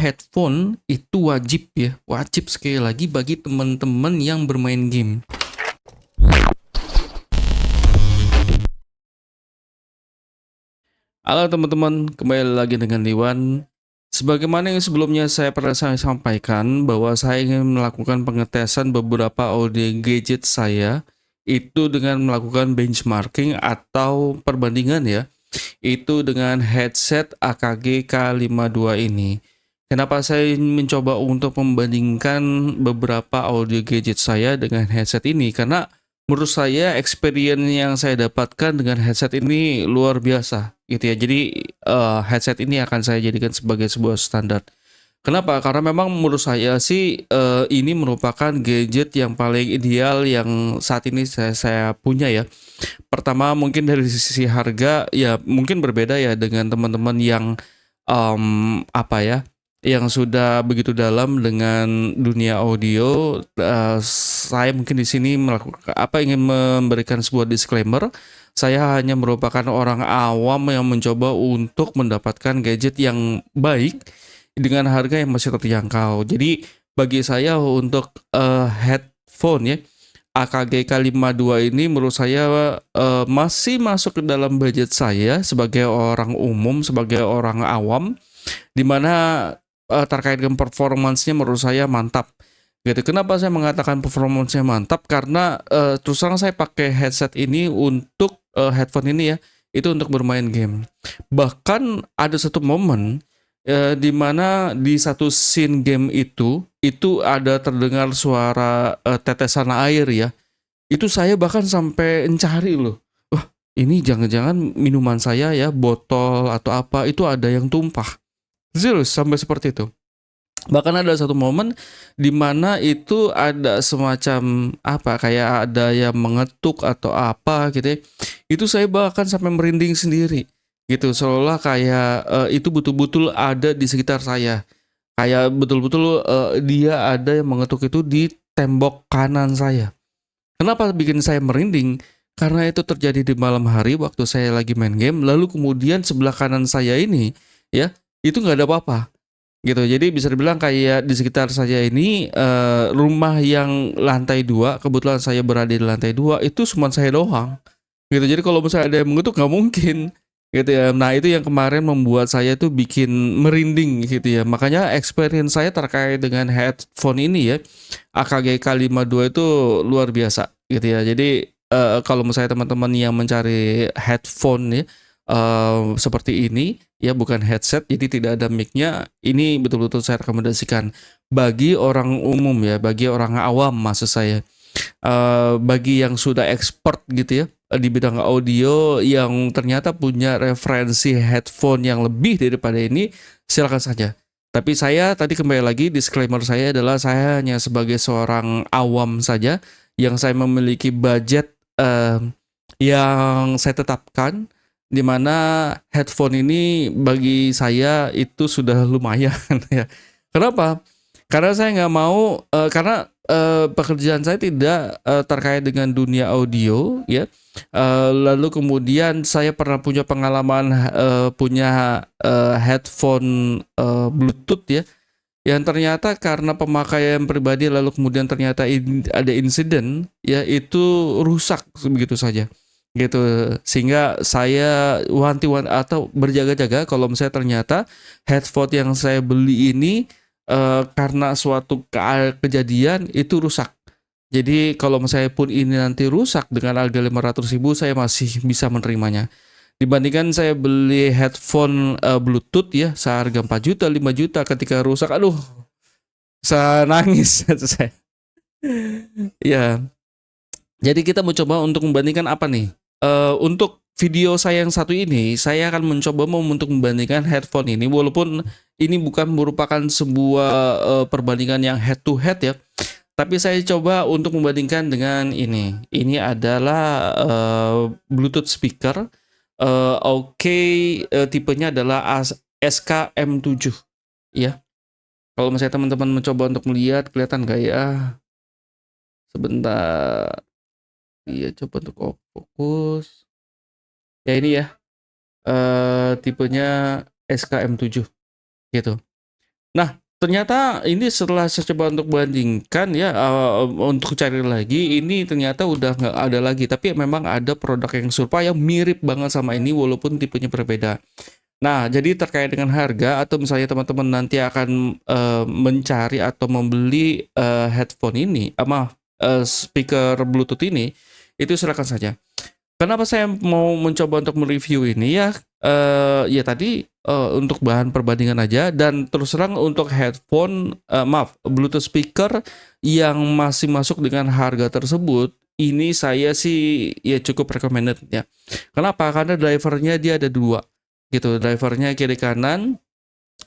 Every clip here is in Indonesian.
Headphone itu wajib ya, wajib sekali lagi bagi teman-teman yang bermain game. Halo teman-teman, kembali lagi dengan Iwan. Sebagaimana yang sebelumnya pernah saya sampaikan bahwa saya ingin melakukan pengetesan beberapa audio gadget saya itu dengan melakukan benchmarking atau perbandingan ya, itu dengan headset AKG K52 ini. Kenapa saya mencoba untuk membandingkan beberapa audio gadget saya dengan headset ini? Karena menurut saya experience yang saya dapatkan dengan headset ini luar biasa gitu ya. Jadi headset ini akan saya jadikan sebagai sebuah standar. Kenapa? Karena memang menurut saya sih ini merupakan gadget yang paling ideal yang saat ini saya punya ya. Pertama mungkin dari sisi harga ya mungkin berbeda ya dengan teman-teman yang apa ya, yang sudah begitu dalam dengan dunia audio. Saya mungkin di sini ingin memberikan sebuah disclaimer. Saya hanya merupakan orang awam yang mencoba untuk mendapatkan gadget yang baik dengan harga yang masih terjangkau. Jadi bagi saya untuk headphone ya AKG K52 ini menurut saya masih masuk ke dalam budget saya sebagai orang umum, sebagai orang awam, di mana terkait dengan performance-nya menurut saya mantap. Gitu. Kenapa saya mengatakan performance-nya mantap? Karena terus terang saya pakai headset ini untuk headphone ini ya, itu untuk bermain game. Bahkan ada satu momen di mana di satu scene game itu ada terdengar suara tetesan air ya. Itu saya bahkan sampai mencari loh. Wah, ini jangan-jangan minuman saya ya, botol atau apa itu ada yang tumpah. Serius sampai seperti itu. Bahkan ada satu momen di mana itu ada semacam apa kayak ada yang mengetuk atau apa gitu ya. Itu saya bahkan sampai merinding sendiri gitu, seolah kayak itu betul-betul ada di sekitar saya. Kayak betul-betul dia ada yang mengetuk itu di tembok kanan saya. Kenapa bikin saya merinding? Karena itu terjadi di malam hari waktu saya lagi main game, lalu kemudian sebelah kanan saya ini ya, itu nggak ada apa-apa gitu. Jadi bisa dibilang kayak di sekitar saya ini rumah yang lantai 2, kebetulan saya berada di lantai 2 itu cuma saya doang gitu. Jadi kalau misalnya ada yang mengetuk nggak mungkin gitu ya. Nah itu yang kemarin membuat saya tuh bikin merinding gitu ya. Makanya experience saya terkait dengan headphone ini ya, AKG K52 itu luar biasa gitu ya. Jadi kalau misalnya teman-teman yang mencari headphone ya seperti ini ya, bukan headset jadi tidak ada mic-nya, ini betul-betul saya rekomendasikan bagi orang umum ya, bagi orang awam maksud saya. Bagi yang sudah expert gitu ya di bidang audio yang ternyata punya referensi headphone yang lebih daripada ini, silakan saja. Tapi saya tadi kembali lagi disclaimer saya adalah saya hanya sebagai seorang awam saja yang saya memiliki budget yang saya tetapkan, di mana headphone ini bagi saya itu sudah lumayan ya. Kenapa? Karena saya nggak mau karena pekerjaan saya tidak terkait dengan dunia audio ya. Lalu kemudian saya pernah punya pengalaman punya headphone Bluetooth ya, yang ternyata karena pemakaian pribadi lalu kemudian ternyata ada insiden ya, itu rusak begitu saja gitu. Sehingga saya wanti-wanti atau berjaga-jaga kalau misalnya ternyata headphone yang saya beli ini karena suatu kejadian itu rusak. Jadi kalau misalnya pun ini nanti rusak dengan harga 500.000 saya masih bisa menerimanya. Dibandingkan saya beli headphone Bluetooth ya seharga 4 juta, 5 juta ketika rusak, aduh, bisa nangis saya. Ya, jadi kita mau coba untuk membandingkan apa nih? Untuk video saya yang satu ini, saya akan mencoba untuk membandingkan headphone ini, walaupun ini bukan merupakan sebuah perbandingan yang head to head ya, tapi saya coba untuk membandingkan dengan ini. Ini adalah Bluetooth speaker, oke, tipenya adalah SKM7 ya. Kalau misalnya teman-teman mencoba untuk melihat, kelihatan nggak ya? Sebentar. Iya, coba untuk fokus. Ya ini ya, tipenya SKM7 gitu. Nah, ternyata ini setelah saya coba untuk bandingkan ya, untuk cari lagi, ini ternyata udah nggak ada lagi, tapi memang ada produk yang serupa yang mirip banget sama ini walaupun tipenya berbeda. Nah, jadi terkait dengan harga atau misalnya teman-teman nanti akan, mencari atau membeli, headphone ini, maaf, speaker Bluetooth ini, itu silakan saja. Kenapa saya mau mencoba untuk mereview ini ya, ya tadi, untuk bahan perbandingan aja dan terus terang untuk headphone, maaf, Bluetooth speaker yang masih masuk dengan harga tersebut, ini saya sih ya cukup recommended ya. Kenapa? Karena drivernya dia ada 2 gitu, drivernya kiri kanan,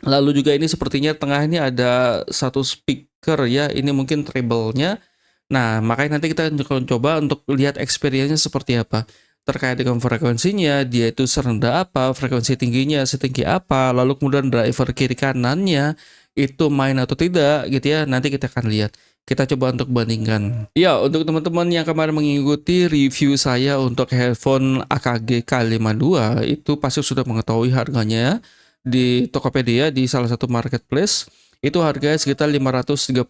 lalu juga ini sepertinya tengah ini ada satu speaker ya, ini mungkin treble-nya. Nah, makanya nanti kita akan coba untuk lihat experience-nya seperti apa. Terkait dengan frekuensinya, dia itu serendah apa, frekuensi tingginya setinggi apa, lalu kemudian driver kiri kanannya itu main atau tidak gitu ya. Nanti kita akan lihat. Kita coba untuk bandingkan. Ya, untuk teman-teman yang kemarin mengikuti review saya untuk headphone AKG K52 itu pasti sudah mengetahui harganya di Tokopedia di salah satu marketplace. Itu harganya sekitar 535.000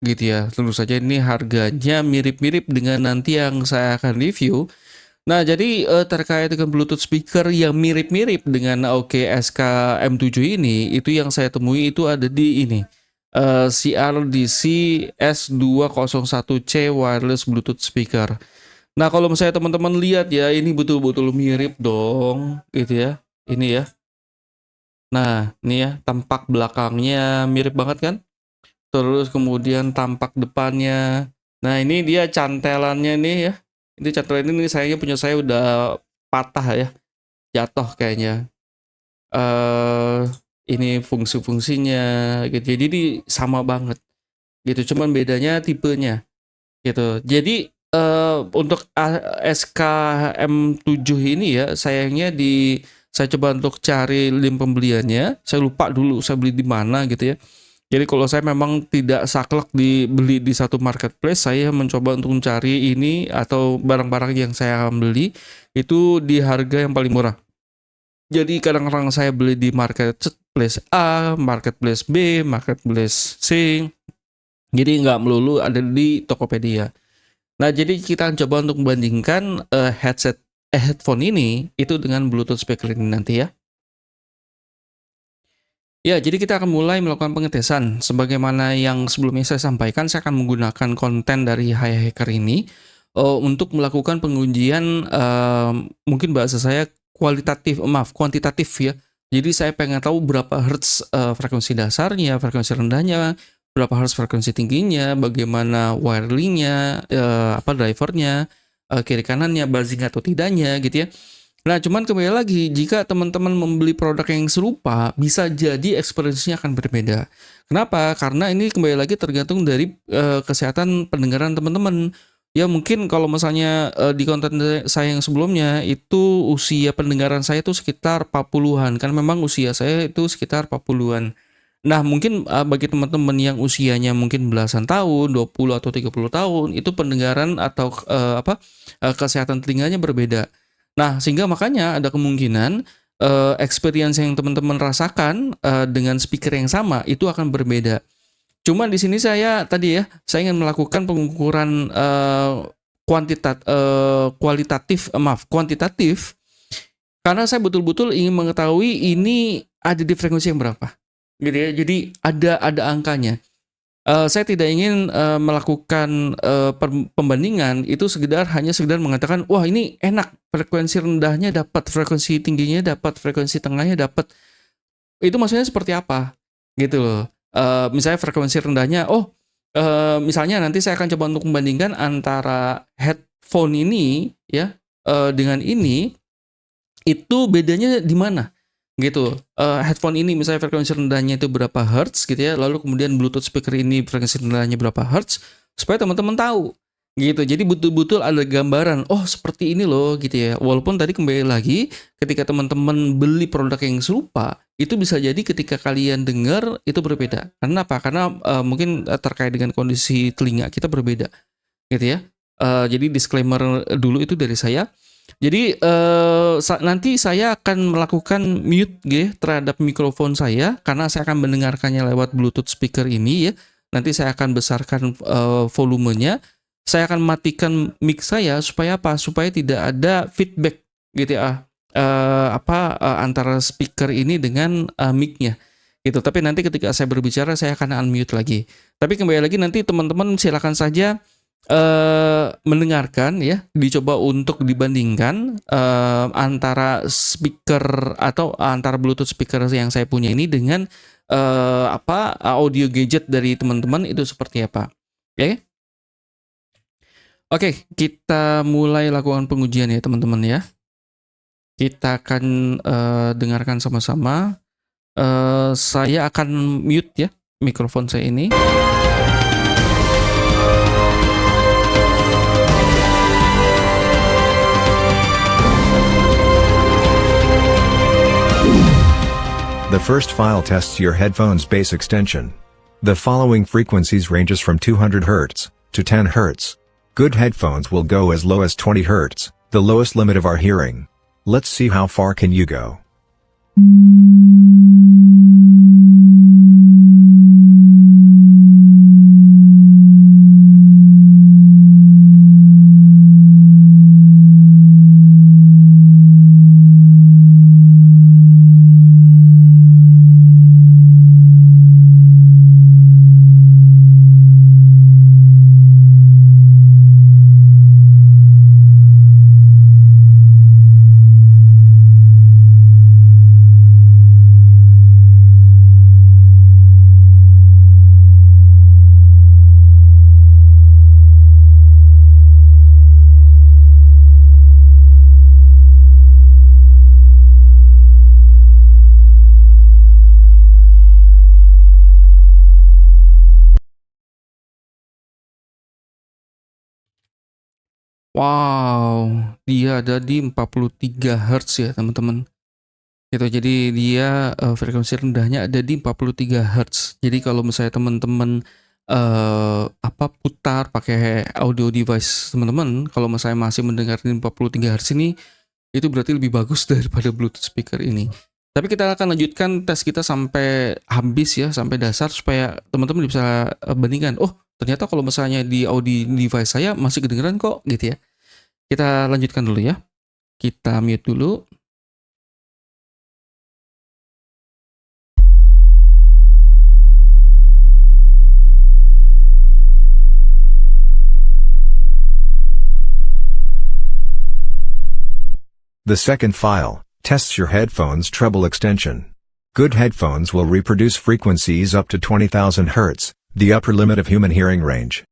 gitu ya. Tentu saja ini harganya mirip-mirip dengan nanti yang saya akan review. Nah, jadi, terkait dengan Bluetooth speaker yang mirip-mirip dengan AOKI SK-M7 ini, itu yang saya temui itu ada di ini, CRDC S201C wireless Bluetooth speaker. Nah, kalau misalnya teman-teman lihat ya, ini betul-betul mirip dong, gitu ya. Ini ya. Nah, ini ya, tampak belakangnya mirip banget kan? Terus kemudian tampak depannya. Nah, ini dia cantelannya nih ya. Ini cantelan ini sayangnya punya saya udah patah ya, jatuh kayaknya. Eh ini fungsi-fungsinya gitu. Jadi ini sama banget gitu. Cuman bedanya tipenya gitu. Jadi untuk SKM7 ini ya sayangnya saya coba untuk cari link pembeliannya. Saya lupa dulu saya beli di mana gitu ya. Jadi kalau saya memang tidak saklek dibeli di satu marketplace, saya mencoba untuk mencari ini atau barang-barang yang saya akan beli itu di harga yang paling murah. Jadi kadang-kadang saya beli di marketplace A, marketplace B, marketplace C. Jadi nggak melulu ada di Tokopedia. Nah, jadi kita coba untuk membandingkan headphone ini itu dengan Bluetooth speaker ini nanti ya. Ya, jadi kita akan mulai melakukan pengetesan. Sebagaimana yang sebelumnya saya sampaikan, saya akan menggunakan konten dari Hai Hacker ini untuk melakukan pengujian, mungkin bahasa saya kuantitatif ya. Jadi saya pengen tahu berapa hertz frekuensi dasarnya, frekuensi rendahnya, berapa hertz frekuensi tingginya, bagaimana wiringnya, drivernya, kiri kanannya, buzzing atau tidaknya gitu ya. Nah, cuman kembali lagi, jika teman-teman membeli produk yang serupa, bisa jadi experience-nya akan berbeda. Kenapa? Karena ini kembali lagi tergantung dari kesehatan pendengaran teman-teman. Ya mungkin kalau misalnya di konten saya yang sebelumnya itu usia pendengaran saya itu sekitar 40-an. Kan memang usia saya itu sekitar 40-an. Nah, mungkin bagi teman-teman yang usianya mungkin belasan tahun, 20 atau 30 tahun, itu pendengaran atau kesehatan telinganya berbeda. Nah, sehingga makanya ada kemungkinan, experience yang teman-teman rasakan, dengan speaker yang sama itu akan berbeda. Cuman di sini saya tadi ya, saya ingin melakukan pengukuran, kuantitatif karena saya betul-betul ingin mengetahui ini ada di frekuensi yang berapa, gitu ya. Jadi ada angkanya. Saya tidak ingin, melakukan, pembandingan itu hanya sekedar mengatakan, "Wah ini enak, frekuensi rendahnya dapat, frekuensi tingginya dapat, frekuensi tengahnya dapat." Itu maksudnya seperti apa? Gitu loh. Misalnya frekuensi rendahnya, misalnya nanti saya akan coba untuk membandingkan antara headphone ini ya, dengan ini, itu bedanya di mana? Gitu, headphone ini misalnya frekuensi rendahnya itu berapa hertz gitu ya, lalu kemudian Bluetooth speaker ini frekuensi rendahnya berapa hertz, supaya teman-teman tahu, gitu. Jadi betul-betul ada gambaran, oh seperti ini loh gitu ya. Walaupun tadi kembali lagi, ketika teman-teman beli produk yang serupa, itu bisa jadi ketika kalian dengar itu berbeda. Karena apa? Karena, mungkin, terkait dengan kondisi telinga kita berbeda, gitu ya. Jadi disclaimer dulu itu dari saya. Jadi nanti saya akan melakukan mute ya terhadap mikrofon saya karena saya akan mendengarkannya lewat Bluetooth speaker ini ya. Nanti saya akan besarkan volumenya. Saya akan matikan mic saya supaya apa? Supaya tidak ada feedback gitu ya. Antara speaker ini dengan mic-nya gitu. Tapi nanti ketika saya berbicara saya akan unmute lagi. Tapi kembali lagi nanti teman-teman silakan saja mendengarkan ya, dicoba untuk dibandingkan antara speaker atau antara Bluetooth speaker yang saya punya ini dengan audio gadget dari teman-teman itu seperti apa. Oke? Oke, kita mulai lakukan pengujian ya teman-teman ya. Kita akan dengarkan sama-sama. Saya akan mute ya mikrofon saya ini. The first file tests your headphone's bass extension. The following frequencies ranges from 200 Hz to 10 Hz. Good headphones will go as low as 20 Hz, the lowest limit of our hearing. Let's see how far can you go. Wow, dia ada di 43 Hz ya teman-teman. Gitu, jadi dia frekuensi rendahnya ada di 43 Hz. Jadi kalau misalnya teman-teman putar pakai audio device teman-teman, kalau misalnya masih mendengar di 43 Hz ini, itu berarti lebih bagus daripada Bluetooth speaker ini. Tapi kita akan lanjutkan tes kita sampai habis ya, sampai dasar supaya teman-teman bisa bandingkan. Oh, ternyata kalau misalnya di audio device saya masih kedengeran kok gitu ya. Kita lanjutkan dulu ya. Kita mute dulu. The second file tests your headphone's treble extension. Good headphones will reproduce frequencies up to 20,000 Hz, the upper limit of human hearing range.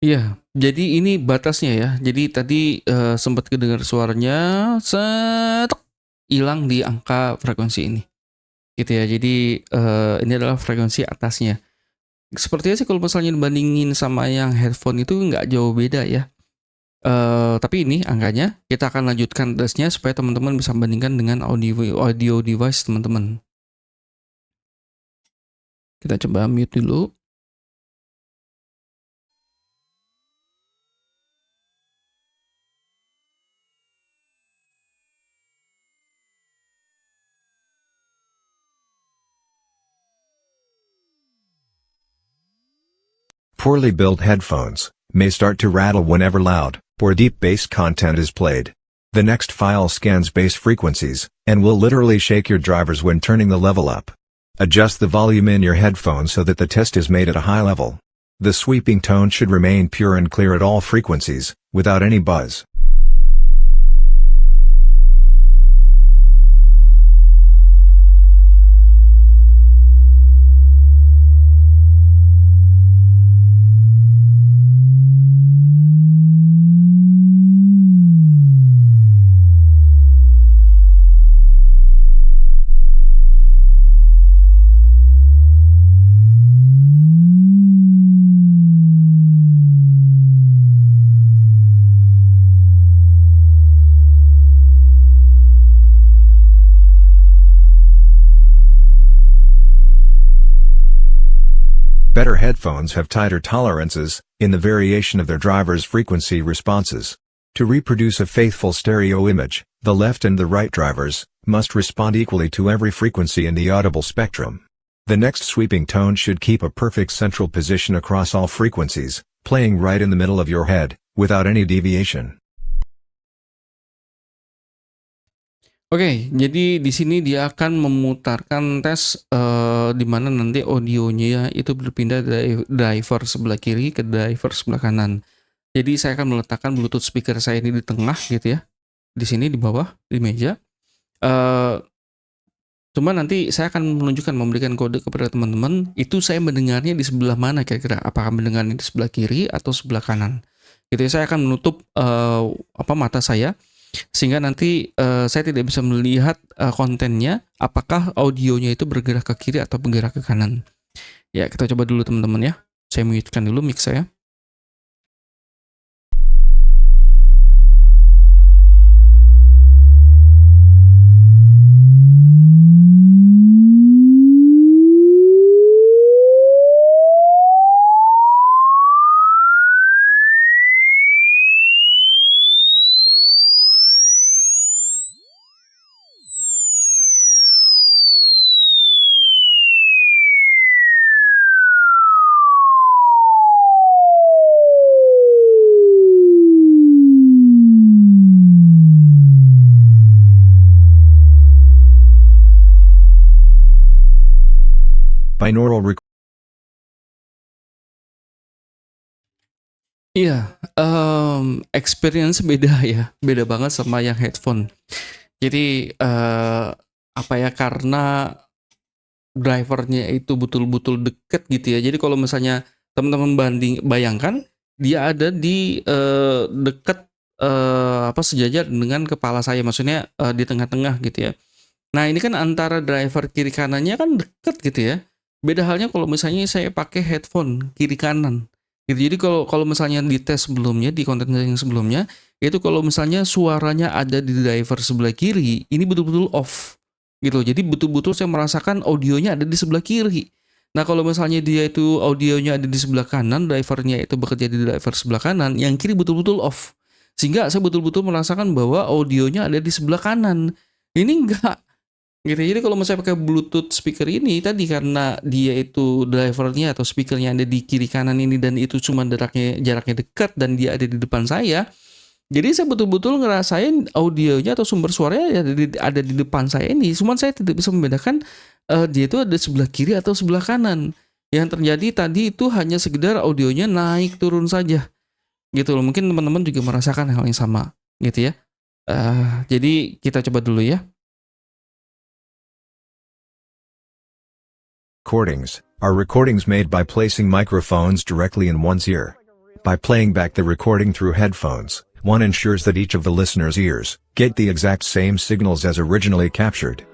Iya, jadi ini batasnya ya. Jadi tadi sempat kedengar suaranya hilang di angka frekuensi ini. Gitu ya. Jadi ini adalah frekuensi atasnya. Sepertinya sih kalau misalnya dibandingin sama yang headphone itu nggak jauh beda ya. Tapi ini angkanya kita akan lanjutkan tesnya supaya teman-teman bisa bandingkan dengan audio device teman-teman. Kita coba mute dulu. Poorly built headphones may start to rattle whenever loud or deep bass content is played. The next file scans bass frequencies and will literally shake your drivers when turning the level up. Adjust the volume in your headphones so that the test is made at a high level. The sweeping tone should remain pure and clear at all frequencies, without any buzz. Better headphones have tighter tolerances in the variation of their driver's frequency responses. To reproduce a faithful stereo image, the left and the right drivers must respond equally to every frequency in the audible spectrum. The next sweeping tone should keep a perfect central position across all frequencies, playing right in the middle of your head, without any deviation. Oke, jadi di sini dia akan memutarkan tes di mana nanti audionya itu berpindah dari driver sebelah kiri ke driver sebelah kanan. Jadi saya akan meletakkan Bluetooth speaker saya ini di tengah gitu ya, di sini di bawah di meja. Cuma nanti saya akan memberikan kode kepada teman-teman. Itu saya mendengarnya di sebelah mana kira-kira? Apakah mendengarnya di sebelah kiri atau sebelah kanan? Gitu ya, saya akan menutup mata saya. Sehingga nanti saya tidak bisa melihat kontennya, apakah audionya itu bergerak ke kiri atau bergerak ke kanan. Ya, kita coba dulu teman-teman ya. Saya mute-kan dulu mic saya. Binaural Iya, experience beda ya, beda banget sama yang headphone. Jadi karena drivernya itu betul-betul deket gitu ya. Jadi kalau misalnya teman-teman bayangkan dia ada di dekat sejajar dengan kepala saya, maksudnya di tengah-tengah gitu ya. Nah ini kan antara driver kiri kanannya kan deket gitu ya. Beda halnya kalau misalnya saya pakai headphone kiri kanan. Gitu. Jadi kalau misalnya di tes sebelumnya, di konten yang sebelumnya, itu kalau misalnya suaranya ada di driver sebelah kiri, ini betul-betul off. Gitu. Jadi betul-betul saya merasakan audionya ada di sebelah kiri. Nah kalau misalnya dia itu audionya ada di sebelah kanan, drivernya itu bekerja di driver sebelah kanan, yang kiri betul-betul off. Sehingga saya betul-betul merasakan bahwa audionya ada di sebelah kanan. Ini enggak. Gitu. Jadi kalau misalnya pakai Bluetooth speaker ini tadi, karena dia itu drivernya atau speakernya ada di kiri kanan ini dan itu cuma jaraknya dekat dan dia ada di depan saya. Jadi saya betul-betul ngerasain audionya atau sumber suaranya ada di depan saya ini. Cuman saya tidak bisa membedakan dia itu ada sebelah kiri atau sebelah kanan. Yang terjadi tadi itu hanya sekedar audionya naik turun saja. Gitu loh. Mungkin teman-teman juga merasakan hal yang sama gitu ya. Jadi kita coba dulu ya. recordings are recordings made by placing microphones directly in one's ear. By playing back the recording through headphones, one ensures that each of the listener's ears get the exact same signals as originally captured.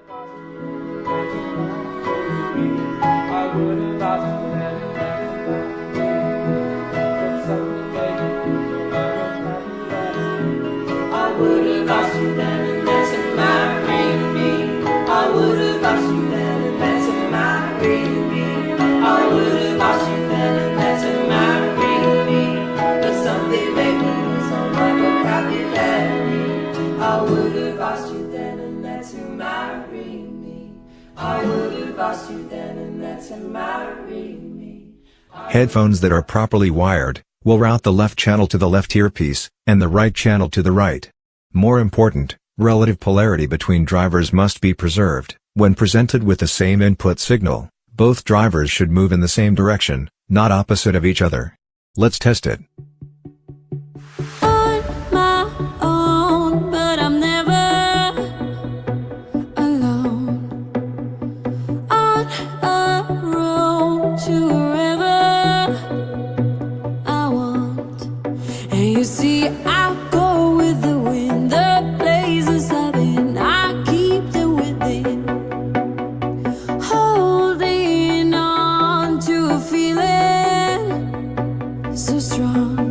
Headphones that are properly wired will route the left channel to the left earpiece, and the right channel to the right. More important, relative polarity between drivers must be preserved. When presented with the same input signal, both drivers should move in the same direction, not opposite of each other. Let's test it. On my own, but I'm never alone. On a road to wherever I want. And you see, I go with the wind, the places I've been, I keep them within. Holding on to a feeling so strong.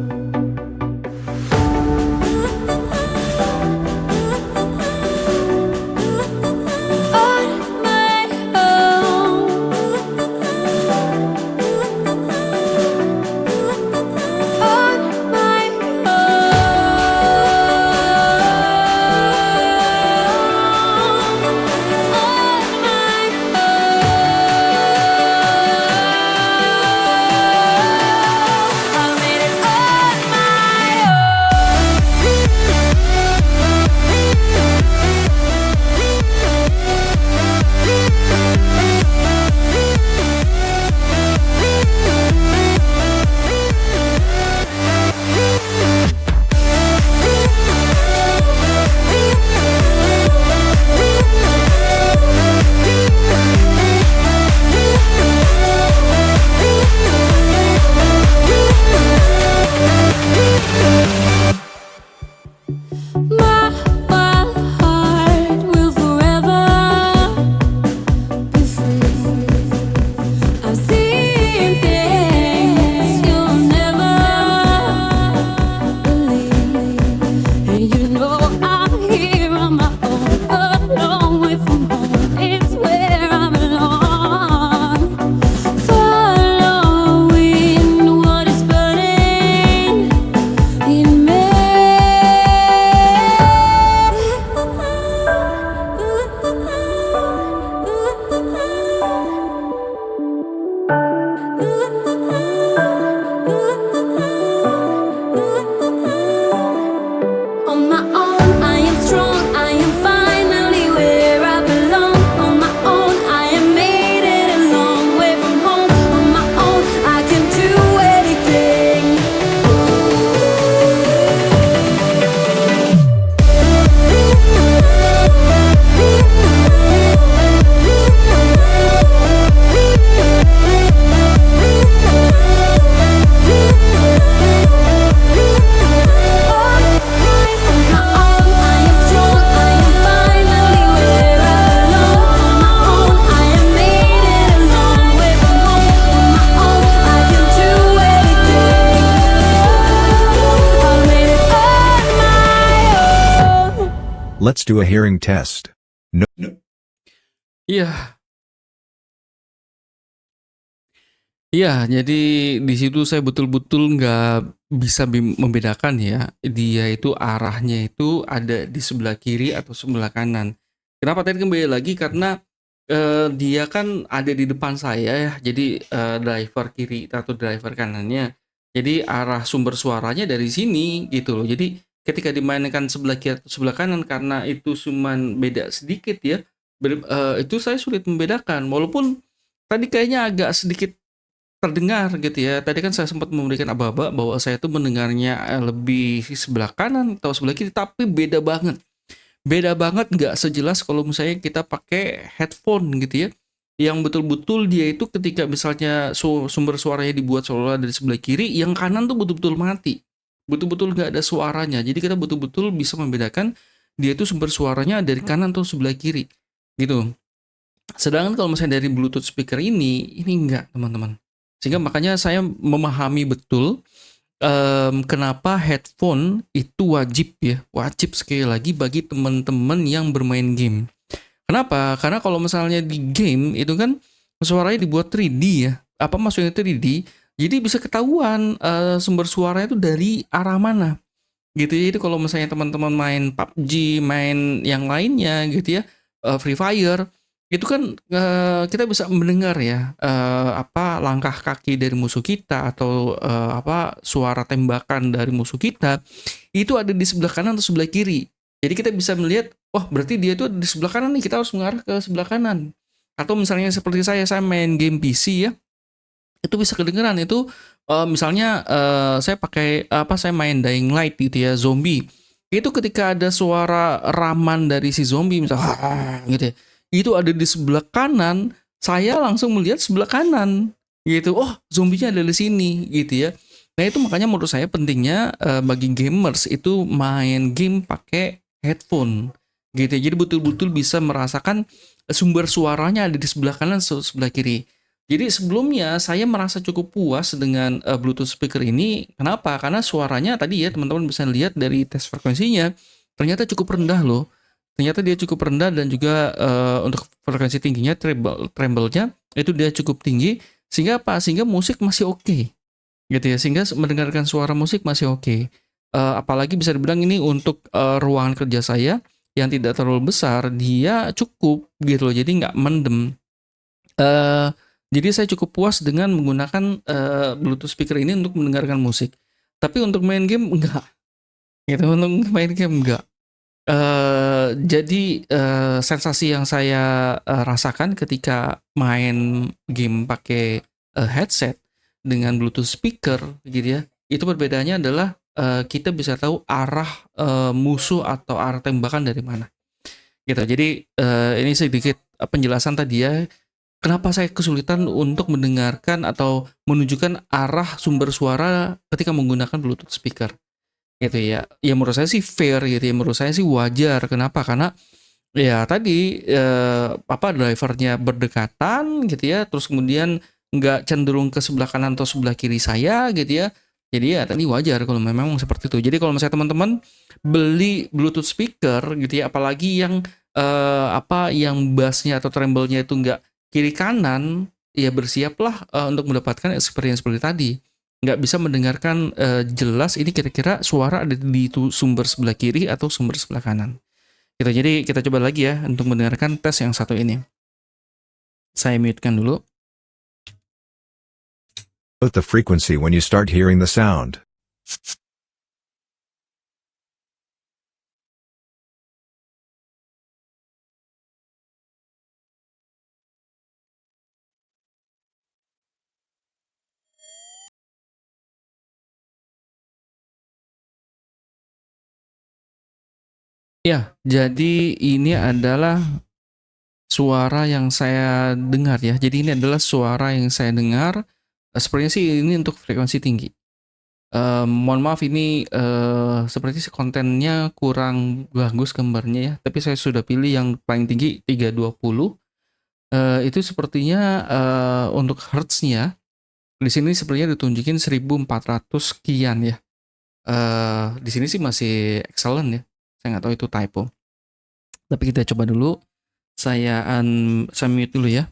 Let's do a hearing test. Iya, iya. Jadi di situ saya betul-betul nggak bisa membedakan ya. Dia itu arahnya itu ada di sebelah kiri atau sebelah kanan. Kenapa tadi kembali lagi karena dia kan ada di depan saya ya. Jadi driver kiri atau driver kanannya. Jadi arah sumber suaranya dari sini gitu loh. Jadi ketika dimainkan sebelah kiri atau sebelah kanan karena itu cuman beda sedikit ya. Itu saya sulit membedakan. Walaupun tadi kayaknya agak sedikit terdengar gitu ya. Tadi kan saya sempat memberikan aba-aba bahwa saya tuh mendengarnya lebih sebelah kanan atau sebelah kiri, tapi beda banget. Beda banget, nggak sejelas kalau misalnya kita pakai headphone gitu ya. Yang betul-betul dia itu ketika misalnya sumber suaranya dibuat seolah dari sebelah kiri, yang kanan tuh betul-betul mati. Betul-betul nggak ada suaranya. Jadi kita betul-betul bisa membedakan dia itu sumber suaranya dari kanan atau sebelah kiri. Gitu. Sedangkan kalau misalnya dari Bluetooth speaker ini enggak, teman-teman. Sehingga makanya saya memahami betul kenapa headphone itu wajib ya, wajib sekali lagi bagi teman-teman yang bermain game. Kenapa? Karena kalau misalnya di game itu kan suaranya dibuat 3D ya. Apa maksudnya 3D? Jadi bisa ketahuan sumber suaranya itu dari arah mana. Gitu ya. Jadi kalau misalnya teman-teman main PUBG, main yang lainnya gitu ya, Free Fire, itu kan kita bisa mendengar ya apa langkah kaki dari musuh kita atau apa suara tembakan dari musuh kita itu ada di sebelah kanan atau sebelah kiri. Jadi kita bisa melihat, wah berarti dia itu di sebelah kanan nih, kita harus mengarah ke sebelah kanan. Atau misalnya seperti saya main game PC ya, itu bisa kedengeran itu misalnya saya pakai apa saya main Dying Light gitu ya, zombie. Itu ketika ada suara raman dari si zombie misalnya gitu ya, itu ada di sebelah kanan, saya langsung melihat sebelah kanan gitu. Oh, zombinya ada di sini gitu ya. Nah, itu makanya menurut saya pentingnya bagi gamers itu main game pakai headphone gitu ya. Jadi betul-betul bisa merasakan sumber suaranya ada di sebelah kanan atau sebelah kiri. Jadi sebelumnya saya merasa cukup puas dengan Bluetooth speaker ini. Kenapa? Karena suaranya tadi ya teman-teman bisa lihat dari tes frekuensinya ternyata cukup rendah loh. Ternyata dia cukup rendah dan juga untuk frekuensi tingginya treble-nya itu dia cukup tinggi sehingga apa? Sehingga musik masih oke. Gitu ya. Sehingga mendengarkan suara musik masih oke. Apalagi bisa dibilang ini untuk ruangan kerja saya yang tidak terlalu besar, dia cukup gitu loh. Jadi nggak mendem. Jadi saya cukup puas dengan menggunakan Bluetooth speaker ini untuk mendengarkan musik. Tapi untuk main game enggak. Gitu, untuk main game enggak. Jadi sensasi yang saya rasakan ketika main game pakai headset dengan Bluetooth speaker gitu ya, itu perbedaannya adalah kita bisa tahu arah musuh atau arah tembakan dari mana. Gitu. Jadi ini sedikit penjelasan tadi ya, kenapa saya kesulitan untuk mendengarkan atau menunjukkan arah sumber suara ketika menggunakan Bluetooth speaker. Gitu ya. Ya menurut saya sih fair gitu ya, menurut saya sih wajar. Kenapa? Karena ya tadi apa drivernya berdekatan gitu ya, terus kemudian nggak cenderung ke sebelah kanan atau sebelah kiri saya gitu ya. Jadi ya tadi wajar kalau memang seperti itu. Jadi kalau misalnya teman-teman beli Bluetooth speaker gitu ya, apalagi yang apa yang bassnya atau treble-nya itu nggak kiri kanan, ya bersiaplah untuk mendapatkan experience seperti tadi. Nggak bisa mendengarkan jelas ini kira-kira suara ada di sumber sebelah kiri atau sumber sebelah kanan. Gitu. Jadi kita coba lagi ya untuk mendengarkan tes yang satu ini. Saya mute-kan dulu. Note the frequency when you start hearing the sound. Ya, jadi ini adalah suara yang saya dengar ya. Jadi ini adalah suara yang saya dengar. Sepertinya sih ini untuk frekuensi tinggi. Mohon maaf ini seperti sih kontennya kurang bagus gambarnya ya. Tapi saya sudah pilih yang paling tinggi 320. Itu sepertinya untuk hertznya di sini sepertinya ditunjukin 1400 sekian ya. Di sini sih masih excellent ya. Saya nggak tahu itu typo. Tapi kita coba dulu. Saya mute dulu ya.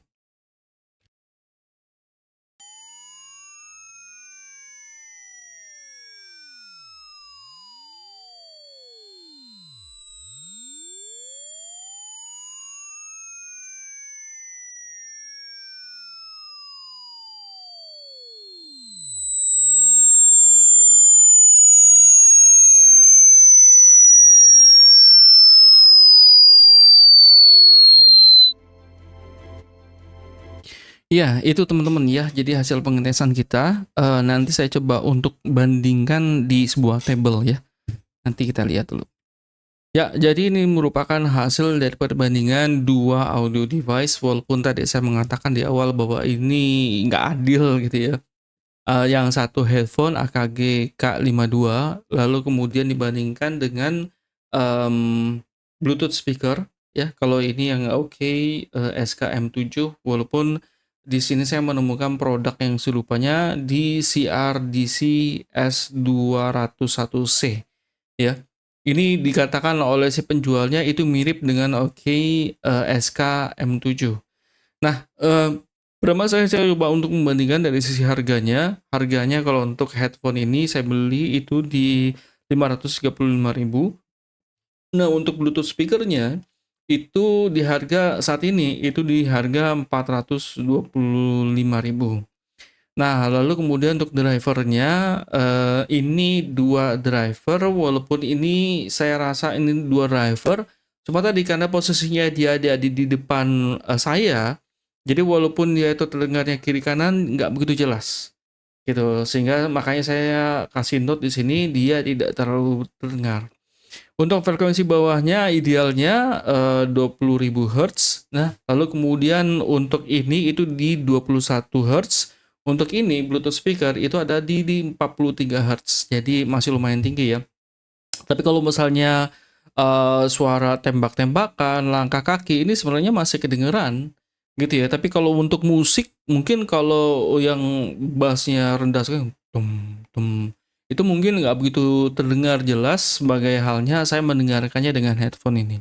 Ya, itu teman-teman ya. Jadi hasil pengetesan kita, nanti saya coba untuk bandingkan di sebuah tabel ya. Nanti kita lihat dulu. Ya, jadi ini merupakan hasil dari perbandingan dua audio device, walaupun tadi saya mengatakan di awal bahwa ini nggak adil gitu ya. Yang satu headphone AKG K52, lalu kemudian dibandingkan dengan Bluetooth speaker ya. Kalau ini yang oke SKM7, walaupun di sini saya menemukan produk yang serupanya di CRDC S201C ya. Ini dikatakan oleh si penjualnya itu mirip dengan SKM7. Nah, pertama saya coba untuk membandingkan dari sisi harganya. Harganya kalau untuk headphone ini saya beli itu di 535.000. Nah, untuk Bluetooth speakernya itu di harga saat ini itu di harga 425.000. Nah, lalu kemudian untuk drivernya ini dua driver, walaupun ini saya rasa ini dua driver, cuma tadi karena posisinya dia ada di depan saya, jadi walaupun dia itu terdengarnya kiri kanan nggak begitu jelas, gitu. Sehingga makanya saya kasih note di sini dia tidak terlalu terdengar. Untuk frekuensi bawahnya idealnya 20.000 Hz. Nah, lalu kemudian untuk ini itu di 21 Hz. Untuk ini Bluetooth speaker itu ada di 43 Hz. Jadi masih lumayan tinggi ya. Tapi kalau misalnya suara tembak-tembakan, langkah kaki ini sebenarnya masih kedengeran gitu ya. Tapi kalau untuk musik mungkin kalau yang bassnya rendah sekali itu mungkin nggak begitu terdengar jelas, sebagai halnya saya mendengarkannya dengan headphone ini.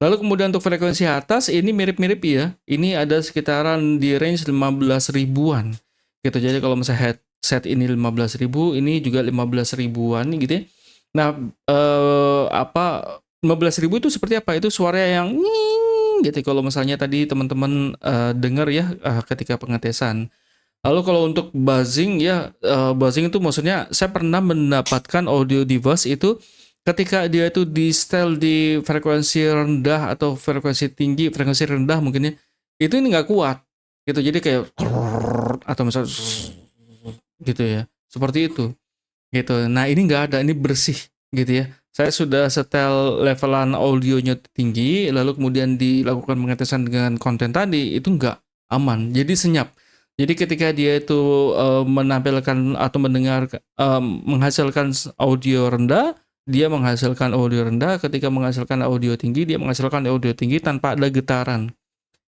Lalu kemudian untuk frekuensi atas ini mirip-mirip ya. Ini ada sekitaran di range 15 ribuan gitu. Jadi kalau misalnya headset ini 15.000, ini juga 15 ribuan gitu ya. Nah, 15.000 itu seperti apa? Itu suara yang nying gitu kalau misalnya tadi teman-teman dengar ya ketika pengetesan. Lalu kalau untuk buzzing ya, buzzing itu maksudnya saya pernah mendapatkan audio device itu ketika dia itu di setel di frekuensi rendah atau frekuensi tinggi, frekuensi rendah mungkin ya, itu ini nggak kuat gitu. Jadi kayak atau misalnya gitu ya, seperti itu gitu. Nah ini nggak ada, ini bersih gitu ya. Saya sudah setel levelan audionya tinggi, lalu kemudian dilakukan pengetesan dengan konten tadi, itu nggak aman, jadi senyap. Jadi ketika dia itu menampilkan atau mendengar menghasilkan audio rendah, dia menghasilkan audio rendah. Ketika menghasilkan audio tinggi, dia menghasilkan audio tinggi tanpa ada getaran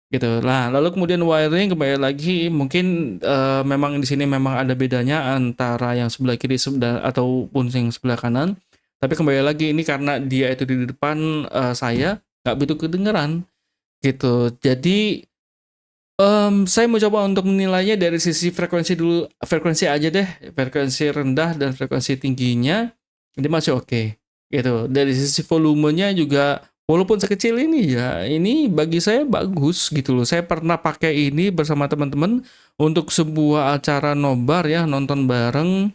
gitu. Nah, lalu kemudian wiring kembali lagi mungkin memang di sini memang ada bedanya antara yang sebelah kiri ataupun yang sebelah kanan. Tapi kembali lagi ini karena dia itu di depan saya nggak begitu kedengeran gitu. Jadi saya mau coba untuk menilainya dari sisi frekuensi dulu, frekuensi aja deh, frekuensi rendah dan frekuensi tingginya ini masih oke gitu. Dari sisi volumenya juga walaupun sekecil ini ya, ini bagi saya bagus gitu loh. Saya pernah pakai ini bersama teman-teman untuk sebuah acara nobar ya, nonton bareng.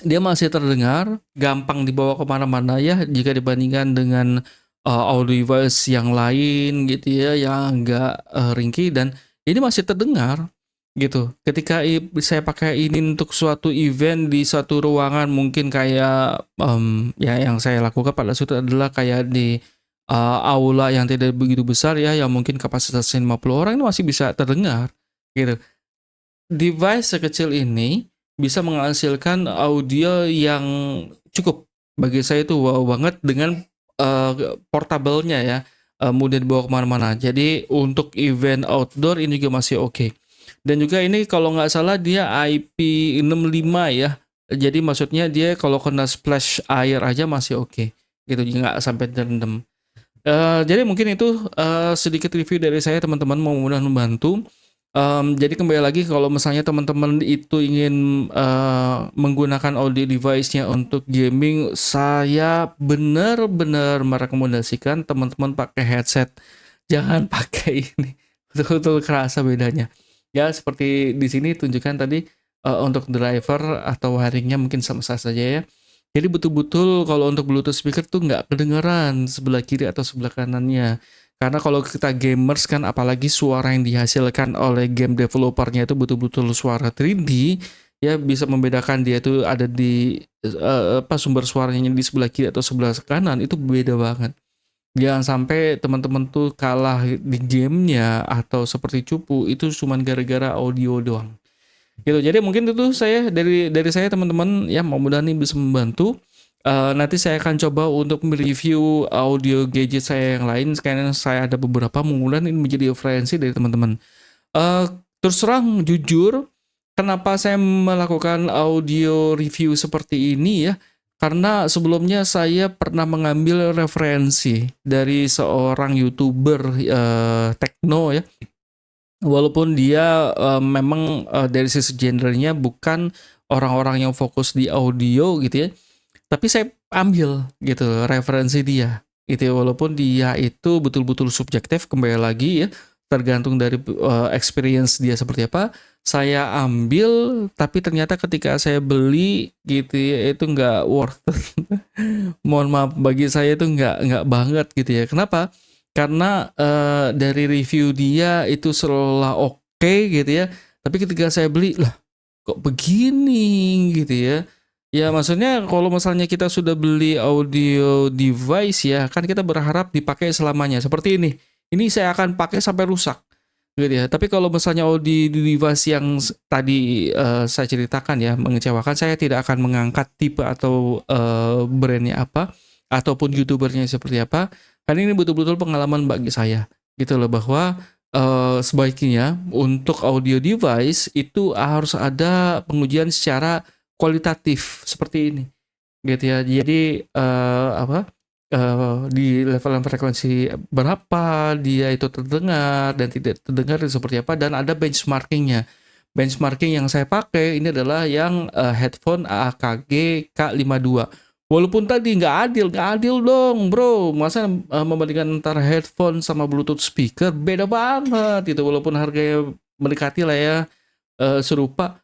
Dia masih terdengar, gampang dibawa kemana-mana ya jika dibandingkan dengan audio device yang lain gitu ya, yang agak ringkih, dan ini masih terdengar gitu. Ketika saya pakai ini untuk suatu event di suatu ruangan mungkin kayak ya yang saya lakukan pada saat itu adalah kayak di aula yang tidak begitu besar ya, yang mungkin kapasitasnya 50 orang, ini masih bisa terdengar gitu. Device sekecil ini bisa menghasilkan audio yang cukup, bagi saya itu wow banget dengan portable-nya ya, mudah dibawa kemana-mana. Jadi untuk event outdoor ini juga masih oke. Dan juga ini kalau nggak salah dia IP65 ya. Jadi maksudnya dia kalau kena splash air aja masih oke gitu, nggak sampai terendam. Jadi mungkin itu, sedikit review dari saya teman-teman, mudah-mudahan membantu. Jadi kembali lagi kalau misalnya teman-teman itu ingin, menggunakan audio device-nya untuk gaming, saya benar-benar merekomendasikan teman-teman pakai headset. Jangan pakai ini, betul-betul kerasa bedanya. Ya seperti di sini tunjukkan tadi, untuk driver atau wiring-nya mungkin sama-sama saja ya. Jadi betul-betul kalau untuk Bluetooth speaker tuh nggak kedengeran sebelah kiri atau sebelah kanannya. Karena kalau kita gamers kan apalagi suara yang dihasilkan oleh game developernya itu betul-betul suara 3D, ya bisa membedakan dia tuh ada di sumber suaranya di sebelah kiri atau sebelah kanan itu beda banget. Jangan sampai teman-teman tuh kalah di gamenya atau seperti cupu itu cuman gara-gara audio doang. Gitu. Jadi mungkin itu saya dari saya teman-teman ya, mudah-mudahan ini bisa membantu. Nanti saya akan coba untuk mereview audio gadget saya yang lain, karena saya ada beberapa, mudah-mudahan ini menjadi referensi dari teman-teman. Eee, Terus terang jujur, kenapa saya melakukan audio review seperti ini ya, karena sebelumnya saya pernah mengambil referensi dari seorang YouTuber, tekno ya. Walaupun dia, memang, dari sisi genrenya bukan orang-orang yang fokus di audio gitu ya, tapi saya ambil gitu loh referensi dia, gitu ya. Walaupun dia itu betul-betul subjektif, kembali lagi ya, tergantung dari, experience dia seperti apa, saya ambil, tapi ternyata ketika saya beli gitu ya, itu nggak worth it. Mohon maaf, bagi saya itu nggak banget gitu ya. Kenapa? Karena, dari review dia itu seolah oke gitu ya, tapi ketika saya beli, "Lah kok begini?" Gitu ya. Ya maksudnya kalau misalnya kita sudah beli audio device ya, kan kita berharap dipakai selamanya, seperti ini. Ini saya akan pakai sampai rusak, gitu ya. Tapi kalau misalnya audio device yang tadi, saya ceritakan ya, mengecewakan, saya tidak akan mengangkat tipe atau, brand-nya apa, ataupun YouTuber-nya seperti apa, karena ini betul-betul pengalaman bagi saya, gitu loh, bahwa, sebaiknya untuk audio device itu harus ada pengujian secara kualitatif seperti ini, gitu ya. Jadi, di levelan frekuensi berapa dia itu terdengar dan tidak terdengar seperti apa, dan ada benchmarking-nya. Benchmarking yang saya pakai ini adalah yang, headphone AKG K52. Walaupun tadi nggak adil dong Bro, masa, membandingkan antara headphone sama Bluetooth speaker beda banget gitu, walaupun harganya mendekati lah ya, serupa.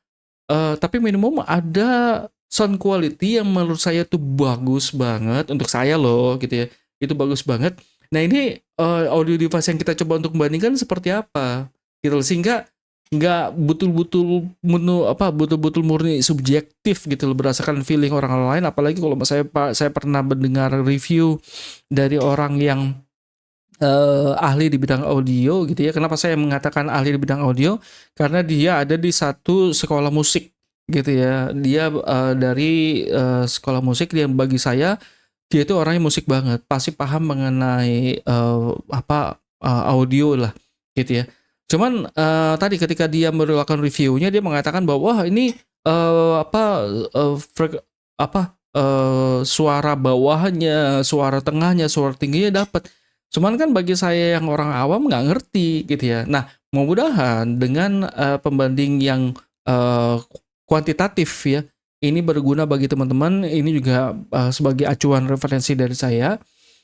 Tapi minimum ada sound quality yang menurut saya tuh bagus banget, untuk saya loh gitu ya, itu bagus banget. Nah ini, audio device yang kita coba untuk membandingkan seperti apa, gitu loh. Sehingga nggak betul-betul murni subjektif gitu loh, berdasarkan feeling orang lain, apalagi kalau saya pernah mendengar review dari orang yang, ahli di bidang audio gitu ya. Kenapa saya mengatakan ahli di bidang audio? Karena dia ada di satu sekolah musik gitu ya. Dia, dari, sekolah musik yang bagi saya, dia itu orangnya musik banget, pasti paham mengenai, audio lah gitu ya. Cuman, tadi ketika dia melakukan reviewnya dia mengatakan bahwa, "Wah ini, suara bawahnya, suara tengahnya, suara tingginya dapat." Cuman kan bagi saya yang orang awam nggak ngerti gitu ya. Nah, mudah-mudahan dengan, pembanding yang, kuantitatif ya, ini berguna bagi teman-teman, ini juga, sebagai acuan referensi dari saya,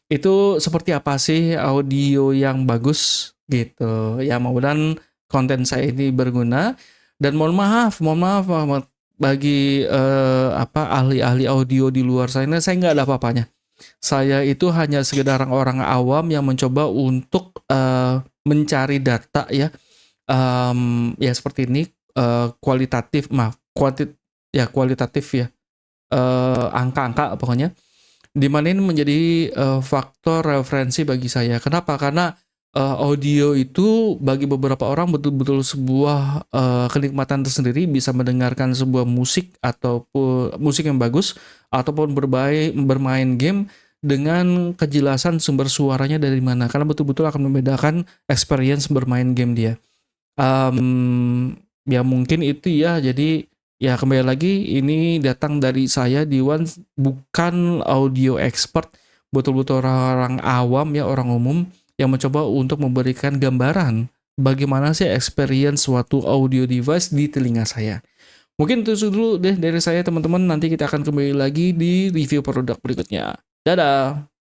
itu seperti apa sih audio yang bagus gitu. Ya mudah-mudahan konten saya ini berguna, dan mohon maaf banget bagi, ahli-ahli audio di luar sana, saya nggak ada apa-apanya. Saya itu hanya sekedar orang awam yang mencoba untuk, mencari data ya, ya seperti ini, kualitatif ya, angka-angka pokoknya, di mana ini menjadi, faktor referensi bagi saya. Kenapa? Karena, audio itu bagi beberapa orang betul-betul sebuah, kenikmatan tersendiri, bisa mendengarkan sebuah musik ataupun musik yang bagus, ataupun bermain game dengan kejelasan sumber suaranya dari mana, karena betul-betul akan membedakan experience bermain game dia. Ya mungkin itu ya, jadi ya kembali lagi ini datang dari saya Diwan, bukan audio expert, betul-betul orang-orang awam ya, orang umum yang mencoba untuk memberikan gambaran bagaimana sih experience suatu audio device di telinga saya. Mungkin itu dulu deh dari saya teman-teman, nanti kita akan kembali lagi di review produk berikutnya. Dadah!